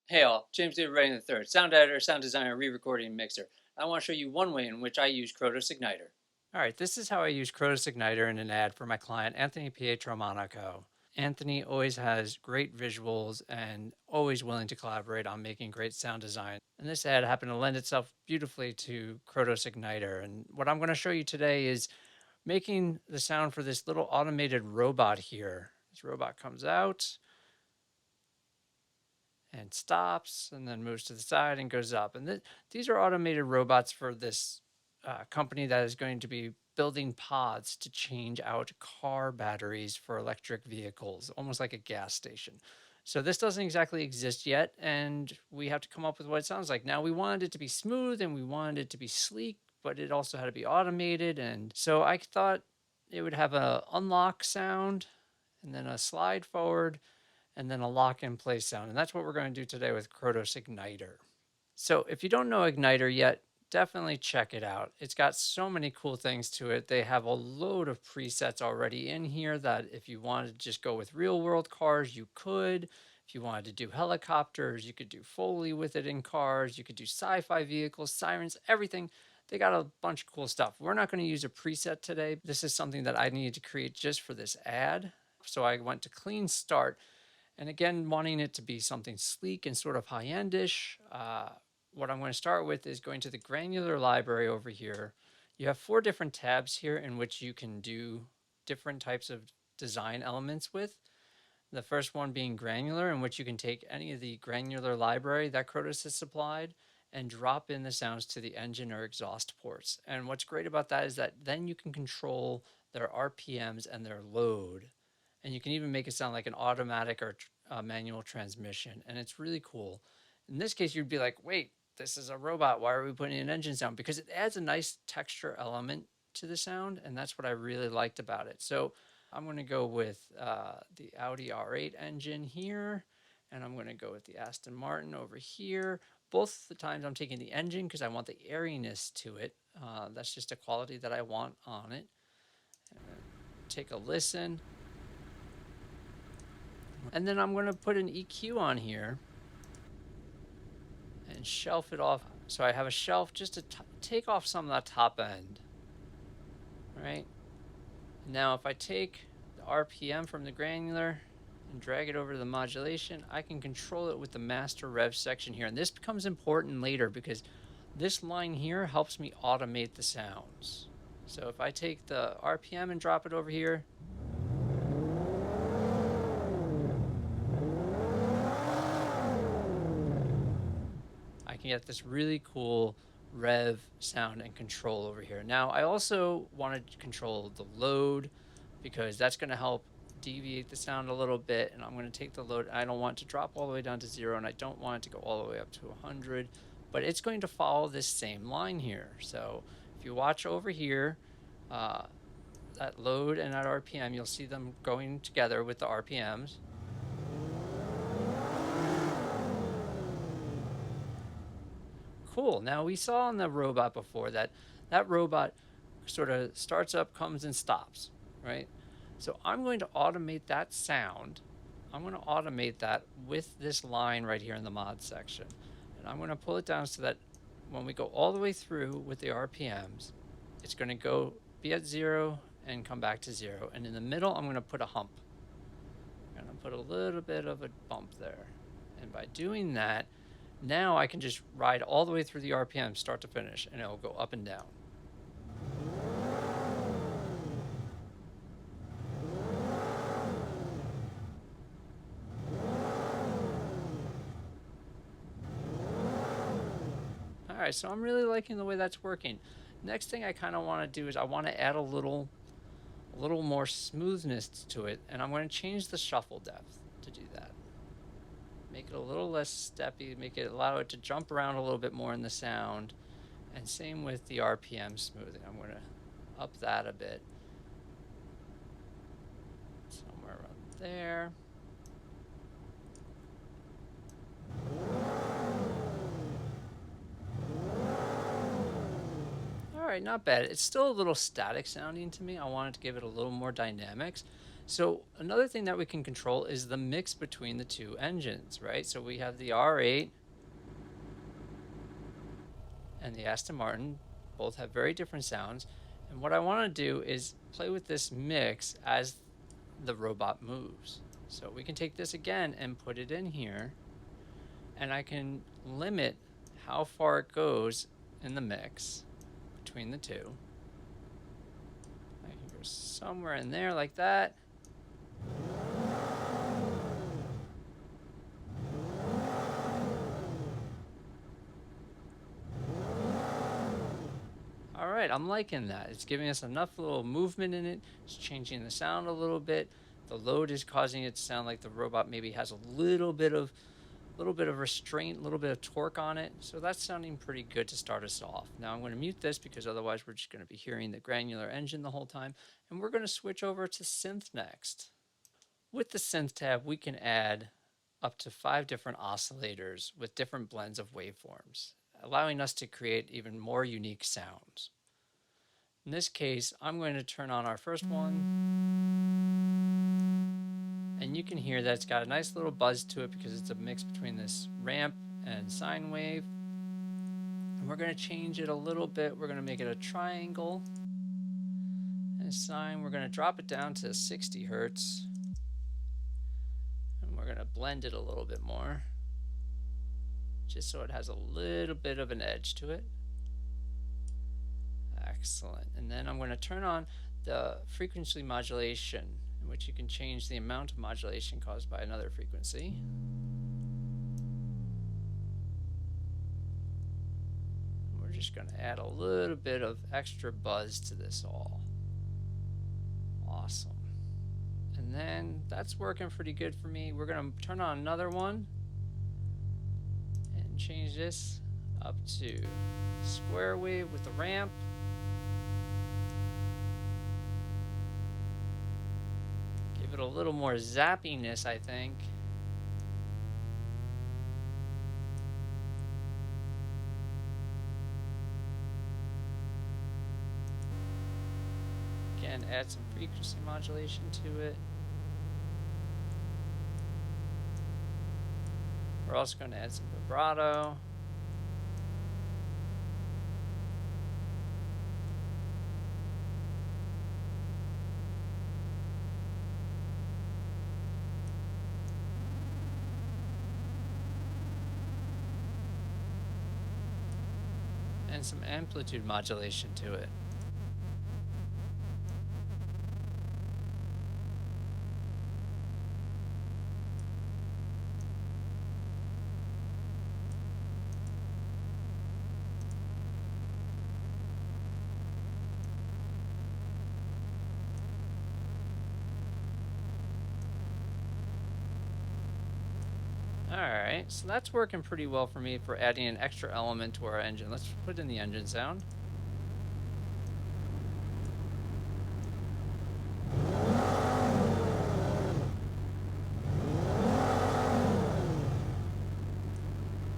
Hey all, James David Writing III, sound editor, sound designer, re-recording, and mixer. I want to show you one way in which I use Krotos Igniter. All right, this is how I use Krotos Igniter in an ad for my client, Anthony Pietro Monaco. Anthony always has great visuals and always willing to collaborate on making great sound design. And this ad happened to lend itself beautifully to Krotos Igniter. And what I'm going to show you today is making the sound for this little automated robot here. This robot comes out and stops and then moves to the side and goes up. And these are automated robots for this company that is going to be building pods to change out car batteries for electric vehicles, almost like a gas station. So this doesn't exactly exist yet, and we have to come up with what it sounds like. Now, we wanted it to be smooth and we wanted it to be sleek, but it also had to be automated. And so I thought it would have a unlock sound and then a slide forward and then a lock in place sound. And that's what we're going to do today with Krotos Igniter. So if you don't know Igniter yet, definitely check it out. It's got so many cool things to it. They have a load of presets already in here that if you wanted to just go with real world cars, you could. If you wanted to do helicopters, you could do Foley with it in cars. You could do sci-fi vehicles, sirens, everything. They got a bunch of cool stuff. We're not going to use a preset today. This is something that I needed to create just for this ad. So I went to clean start. And again, wanting it to be something sleek and sort of high-endish, what I'm going to start with is going to the Granular library over here. You have 4 different tabs here in which you can do different types of design elements with. The first one being Granular, in which you can take any of the Granular library that Krotos has supplied and drop in the sounds to the engine or exhaust ports. And what's great about that is that then you can control their RPMs and their load. And you can even make it sound like an automatic or manual transmission. And it's really cool. In this case, you'd be like, wait, this is a robot. Why are we putting an engine sound? Because it adds a nice texture element to the sound. And that's what I really liked about it. So I'm going to go with the Audi R8 engine here. And I'm going to go with the Aston Martin over here. Both the times I'm taking the engine because I want the airiness to it. That's just a quality that I want on it. Take a listen. And then I'm going to put an EQ on here and shelf it off. So I have a shelf just to take off some of that top end. Right? Now if I take the RPM from the Granular and drag it over to the modulation, I can control it with the master rev section here. And this becomes important later because this line here helps me automate the sounds. So if I take the RPM and drop it over here, I can get this really cool rev sound and control over here. Now, I also wanted to control the load because that's going to help deviate the sound a little bit. And I'm going to take the load. I don't want it to drop all the way down to 0, and I don't want it to go all the way up to 100. But it's going to follow this same line here. So if you watch over here, that load and that RPM, you'll see them going together with the RPMs. Cool. Now we saw on the robot before that robot sort of starts up, comes and stops, right? So I'm going to automate that sound. I'm going to automate that with this line right here in the mod section. And I'm going to pull it down so that when we go all the way through with the RPMs, it's going to be at 0 and come back to 0. And in the middle, I'm going to put a hump. I'm going to put a little bit of a bump there. And by doing that, now I can just ride all the way through the RPM, start to finish, and it'll go up and down. All right, so I'm really liking the way that's working. Next thing I kind of want to do is I want to add a little more smoothness to it, and I'm going to change the shuffle depth to do that. Make it a little less steppy, allow it to jump around a little bit more in the sound. And same with the RPM smoothing. I'm going to up that a bit. Somewhere around there. All right, not bad. It's still a little static sounding to me. I wanted to give it a little more dynamics. So another thing that we can control is the mix between the two engines, right? So we have the R8 and the Aston Martin, both have very different sounds. And what I want to do is play with this mix as the robot moves. So we can take this again and put it in here, and I can limit how far it goes in the mix between the two. I can go somewhere in there like that. All right, I'm liking that. It's giving us enough little movement in it. It's changing the sound a little bit. The load is causing it to sound like the robot maybe has a little bit of restraint, a little bit of torque on it. So that's sounding pretty good to start us off. Now I'm going to mute this because otherwise we're just going to be hearing the Granular engine the whole time. And we're going to switch over to Synth next. With the Synth tab, we can add up to 5 different oscillators with different blends of waveforms, allowing us to create even more unique sounds. In this case, I'm going to turn on our first one, and you can hear that it's got a nice little buzz to it because it's a mix between this ramp and sine wave. And we're going to change it a little bit. We're going to make it a triangle and a sine. We're going to drop it down to 60 hertz, and we're going to blend it a little bit more, just so it has a little bit of an edge to it. Excellent. And then I'm going to turn on the frequency modulation, in which you can change the amount of modulation caused by another frequency. We're just going to add a little bit of extra buzz to this all. Awesome. And then that's working pretty good for me. We're going to turn on another one and change this up to square wave with the ramp. Give it a little more zappiness, I think. Again, add some frequency modulation to it. We're also going to add some vibrato. And some amplitude modulation to it. Alright, so that's working pretty well for me for adding an extra element to our engine. Let's put in the engine sound.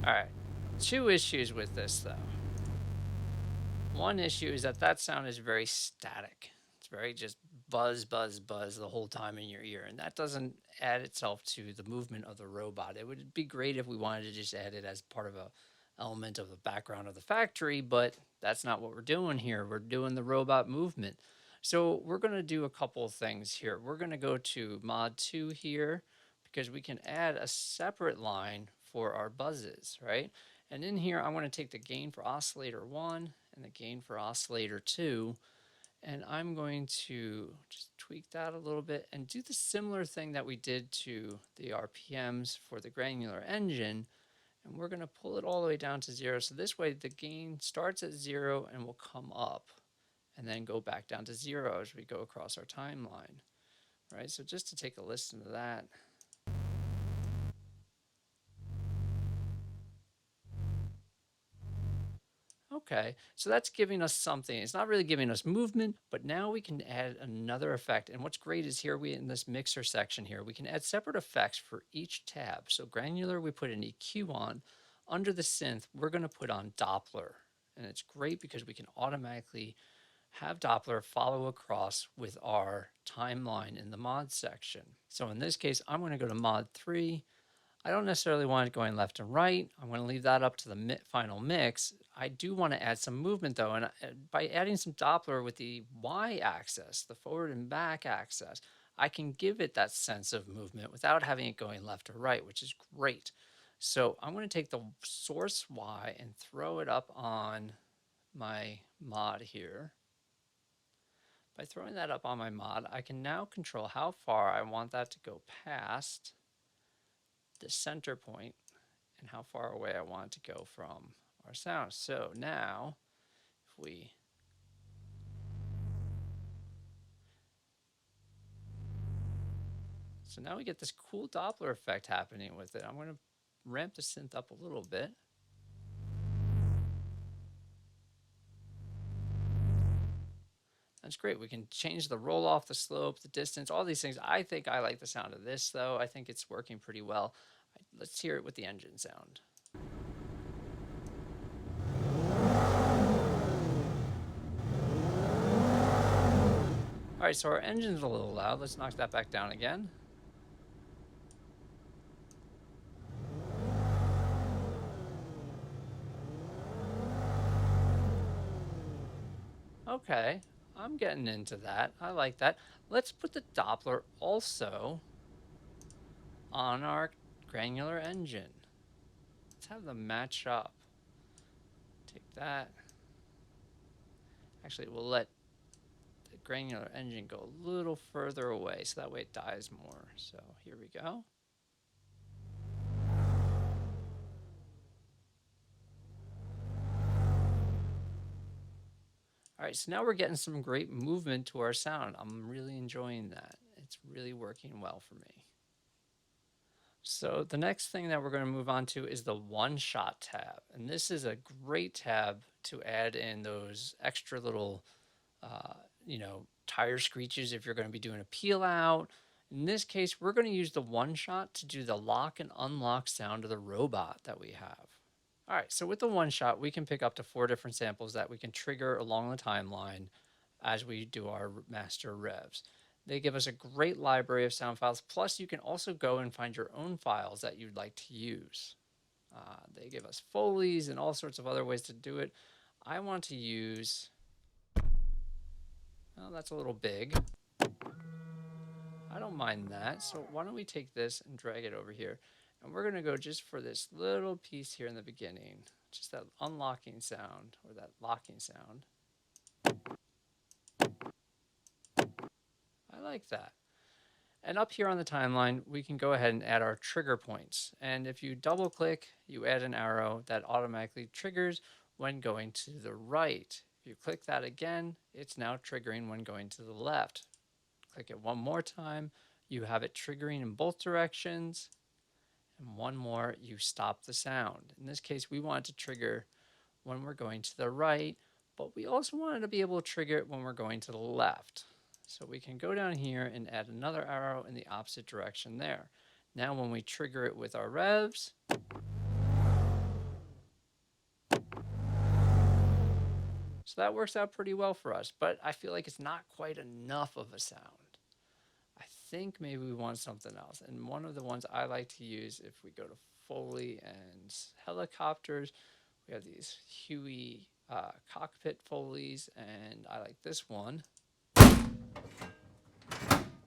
Alright, 2 issues with this though. One issue is that sound is very static. It's very just buzz, buzz, buzz the whole time in your ear. And that doesn't add itself to the movement of the robot. It would be great if we wanted to just add it as part of a element of the background of the factory, but that's not what we're doing here. We're doing the robot movement. So we're going to do a couple of things here. We're going to go to mod 2 here because we can add a separate line for our buzzes, right? And in here, I'm going to take the gain for oscillator 1 and the gain for oscillator 2, and I'm going to just tweak that a little bit and do the similar thing that we did to the RPMs for the Granular engine. And we're going to pull it all the way down to 0. So this way the gain starts at 0 and will come up and then go back down to 0 as we go across our timeline. Right, so just to take a listen to that. Okay, so that's giving us something. It's not really giving us movement, but now we can add another effect. And what's great is here in this mixer section here, we can add separate effects for each tab. So Granular, we put an EQ on. Under the synth, we're going to put on Doppler. And it's great because we can automatically have Doppler follow across with our timeline in the mod section. So in this case, I'm going to go to mod 3. I don't necessarily want it going left and right. I'm going to leave that up to the final mix. I do want to add some movement though, and by adding some Doppler with the y-axis, the forward and back axis, I can give it that sense of movement without having it going left or right, which is great. So I'm going to take the source y and throw it up on my mod here. By throwing that up on my mod, I can now control how far I want that to go past the center point and how far away I want it to go from our sound. So now, if we now we get this cool Doppler effect happening with it. I'm going to ramp the synth up a little bit. That's great. We can change the roll off, the slope, the distance, all these things. I think I like the sound of this though. I think it's working pretty well. Let's hear it with the engine sound. All right, so our engine's a little loud. Let's knock that back down again. Okay, I'm getting into that. I like that. Let's put the Doppler also on our granular engine. Let's have them match up. Take that. Actually, we'll let the granular engine go a little further away so that way it dies more. So here we go. All right, so now we're getting some great movement to our sound. I'm really enjoying that. It's really working well for me. So the next thing that we're going to move on to is the one-shot tab. And this is a great tab to add in those extra little, tire screeches if you're going to be doing a peel out. In this case, we're going to use the one-shot to do the lock and unlock sound of the robot that we have. All right, so with the one-shot, we can pick up to 4 different samples that we can trigger along the timeline as we do our master revs. They give us a great library of sound files, plus you can also go and find your own files that you'd like to use. They give us Foleys and all sorts of other ways to do it. I want to use, well, that's a little big. I don't mind that, so why don't we take this and drag it over here. And we're going to go just for this little piece here in the beginning, just that unlocking sound or that locking sound. I like that. And up here on the timeline, we can go ahead and add our trigger points. And if you double click, you add an arrow that automatically triggers when going to the right. If you click that again, it's now triggering when going to the left. Click it one more time, you have it triggering in both directions. And one more, you stop the sound. In this case, we want it to trigger when we're going to the right, but we also wanted to be able to trigger it when we're going to the left. So we can go down here and add another arrow in the opposite direction there. Now when we trigger it with our revs, so that works out pretty well for us, but I feel like it's not quite enough of a sound. I think maybe we want something else. And one of the ones I like to use, if we go to Foley and helicopters, we have these Huey cockpit Foleys, and I like this one.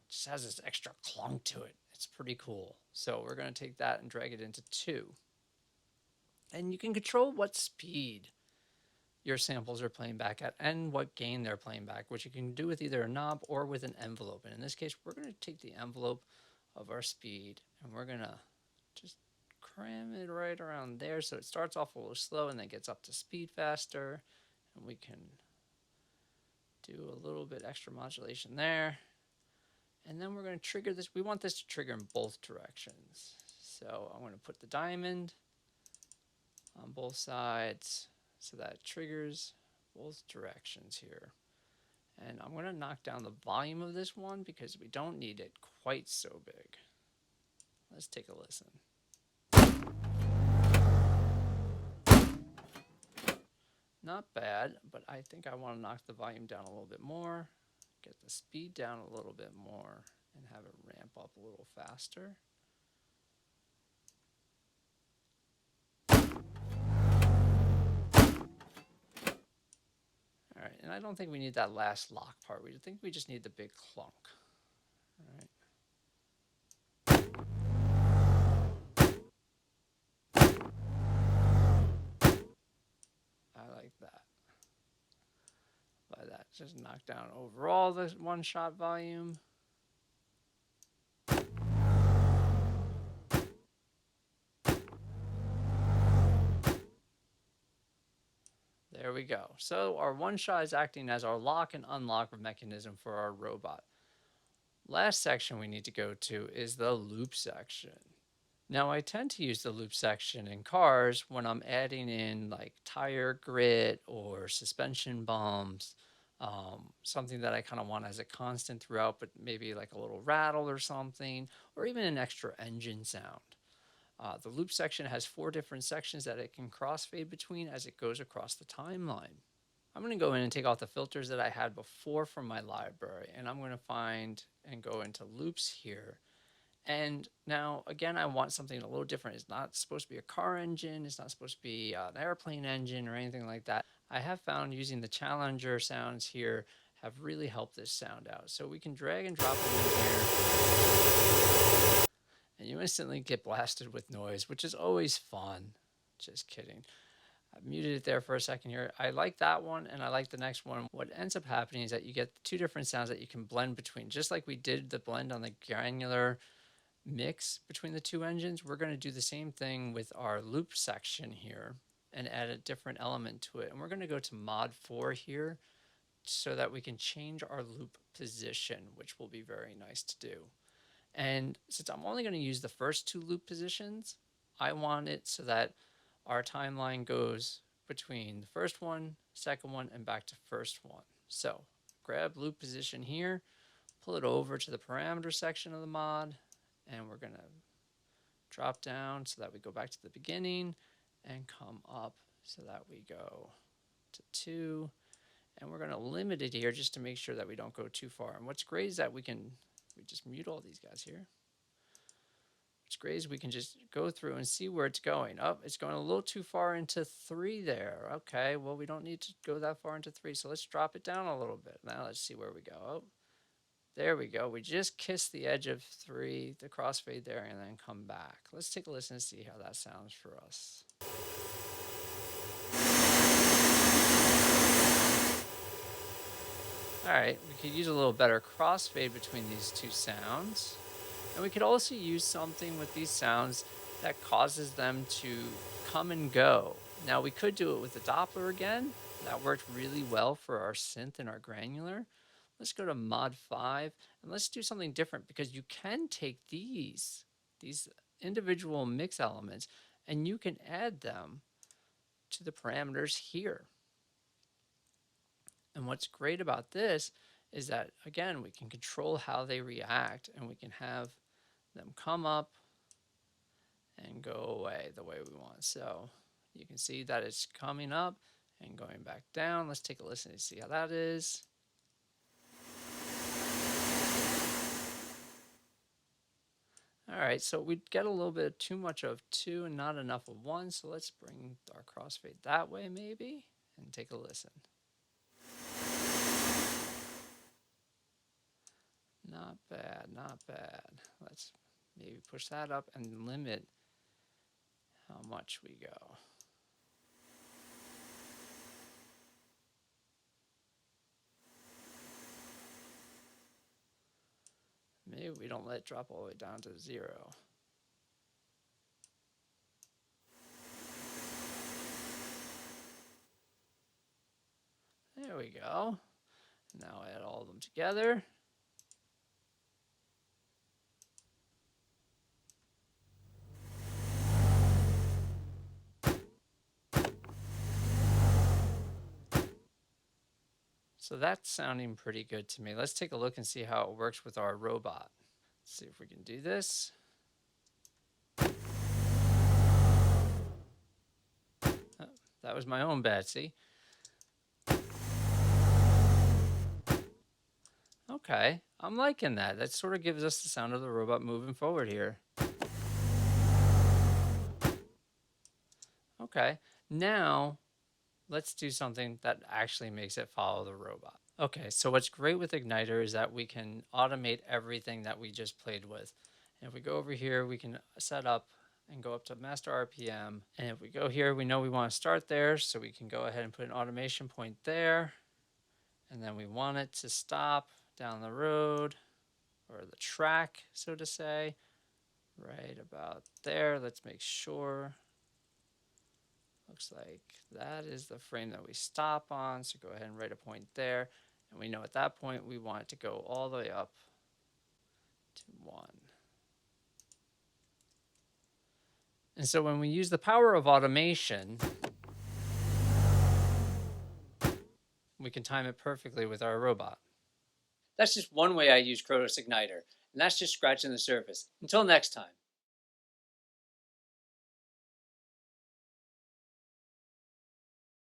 Just has this extra clunk to it. It's pretty cool. So we're going to take that and drag it into 2. And you can control what speed your samples are playing back at and what gain they're playing back, which you can do with either a knob or with an envelope. And in this case, we're going to take the envelope of our speed and we're going to just cram it right around there so it starts off a little slow and then gets up to speed faster. And we can do a little bit extra modulation there. And then we're going to trigger this. We want this to trigger in both directions. So I'm going to put the diamond on both sides so that it triggers both directions here. And I'm going to knock down the volume of this one because we don't need it quite so big. Let's take a listen. not bad, but I think I want to knock the volume down a little bit more, get the speed down a little bit more, and have it ramp up a little faster. All right, and I don't think we need that last lock part. We think we just need the big clunk. All right. I like that. By that, just knock down overall the one-shot volume. There we go. So our one shot is acting as our lock and unlock mechanism for our robot. Last section we need to go to is the loop section. Now I tend to use the loop section in cars when I'm adding in like tire grit or suspension bumps, something that I kind of want as a constant throughout, but maybe like a little rattle or something, or even an extra engine sound. The loop section has 4 different sections that it can crossfade between as it goes across the timeline. I'm going to go in and take off the filters that I had before from my library, and I'm going to find and go into loops here. And now, again, I want something a little different. It's not supposed to be a car engine. It's not supposed to be an airplane engine or anything like that. I have found using the Challenger sounds here have really helped this sound out. So we can drag and drop them in here, and you instantly get blasted with noise, which is always fun. Just kidding. I muted it there for a second here. I like that one, and I like the next one. What ends up happening is that you get 2 different sounds that you can blend between. Just like we did the blend on the Granular mix between the 2 engines, we're going to do the same thing with our loop section here and add a different element to it. And we're going to go to mod 4 here so that we can change our loop position, which will be very nice to do. And since I'm only going to use the first 2 loop positions, I want it so that our timeline goes between the first one, second one, and back to first one. So grab loop position here, pull it over to the parameter section of the mod, and we're going to drop down so that we go back to the beginning and come up so that we go to 2. And we're going to limit it here just to make sure that we don't go too far. And what's great is that we just mute all these guys here. What's great is we can just go through and see where it's going. Oh, it's going a little too far into 3 there. Okay, well, we don't need to go that far into 3, so let's drop it down a little bit. Now let's see where we go. Oh, there we go. We just kissed the edge of 3, the crossfade there, and then come back. Let's take a listen and see how that sounds for us. All right, we could use a little better crossfade between these 2 sounds. And we could also use something with these sounds that causes them to come and go. Now we could do it with the Doppler again. That worked really well for our synth and our granular. Let's go to mod 5 and let's do something different, because you can take these individual mix elements and you can add them to the parameters here. And what's great about this is that, again, we can control how they react, and we can have them come up and go away the way we want. So you can see that it's coming up and going back down. Let's take a listen and see how that is. All right, so we get a little bit too much of 2 and not enough of 1. So let's bring our crossfade that way maybe and take a listen. Not bad, not bad. Let's maybe push that up and limit how much we go. Maybe we don't let it drop all the way down to 0. There we go. Now add all of them together. So that's sounding pretty good to me. Let's take a look and see how it works with our robot. Let's see if we can do this. Oh, that was my own bad, see? Okay, I'm liking that. That sort of gives us the sound of the robot moving forward here. Okay, now let's do something that actually makes it follow the robot. Okay, so what's great with Igniter is that we can automate everything that we just played with. And if we go over here, we can set up and go up to master RPM. And if we go here, we know we want to start there. So we can go ahead and put an automation point there. And then we want it to stop down the road or the track, so to say, right about there. Let's make sure. Looks like that is the frame that we stop on. So go ahead and write a point there. And we know at that point we want it to go all the way up to 1. And so when we use the power of automation, we can time it perfectly with our robot. That's just one way I use Krotos Igniter, and that's just scratching the surface. Until next time.